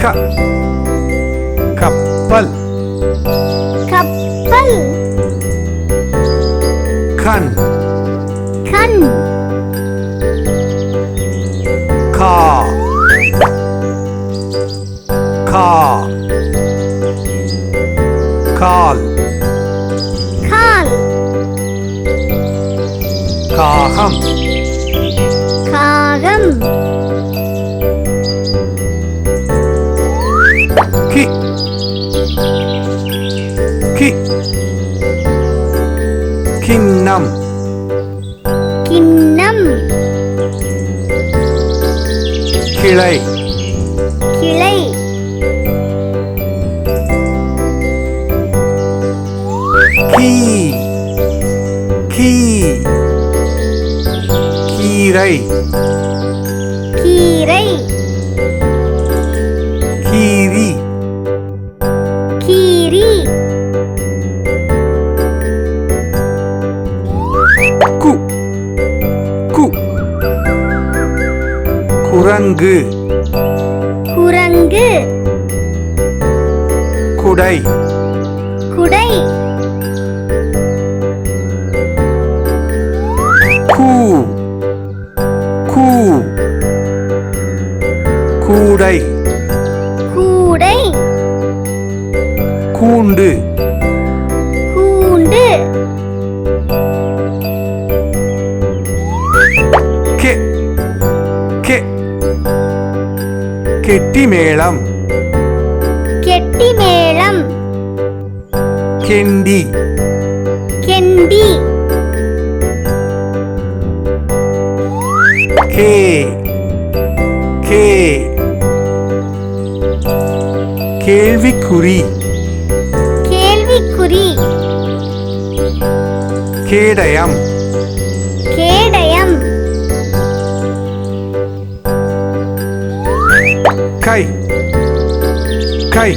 க கப்பல் கப்பல் கண் கண் கா கா கால் கால் காகம் காகம் கி கி கிண்ணம் கிண்ணம் கிளை கிளை கீ கீ கீரை கீரை கீரி கீரி கு கு குரங்கு குரங்கு குடை குடை கூ கூ கூடை கூடை கூண்டு கூண்டு கெ கெ கெட்டிமேளம் கெட்டிமேளம் கெண்டி கெண்டி கே கே கேள்விக்குறி கேள்விக்குறி கேடயம் கேடயம் கை கை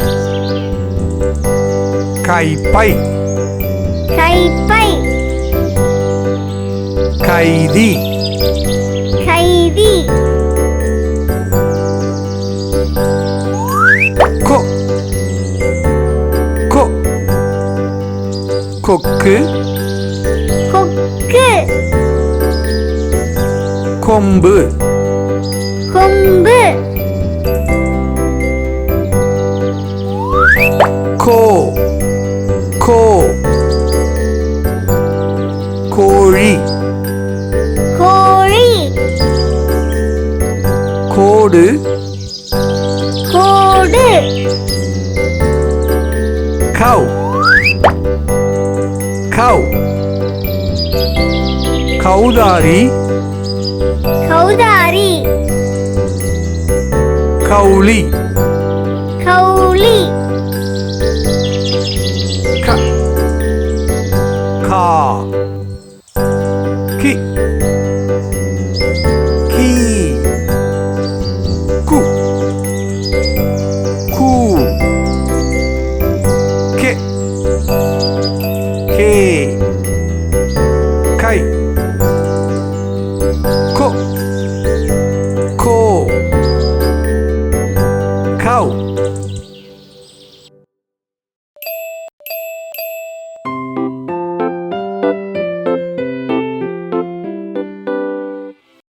கைப்பை கைப்பை கைதி கைதி கொ கொ கொக்கு கொக்கு கொம்பு கொம்பு கோ கோ கோழி கோழி கோடு கோடு கவ் கவ் கௌதாரி கௌதாரி கௌளி கௌளி க கா கி கீ கு கூ கே கே கை கோ கோ கவ்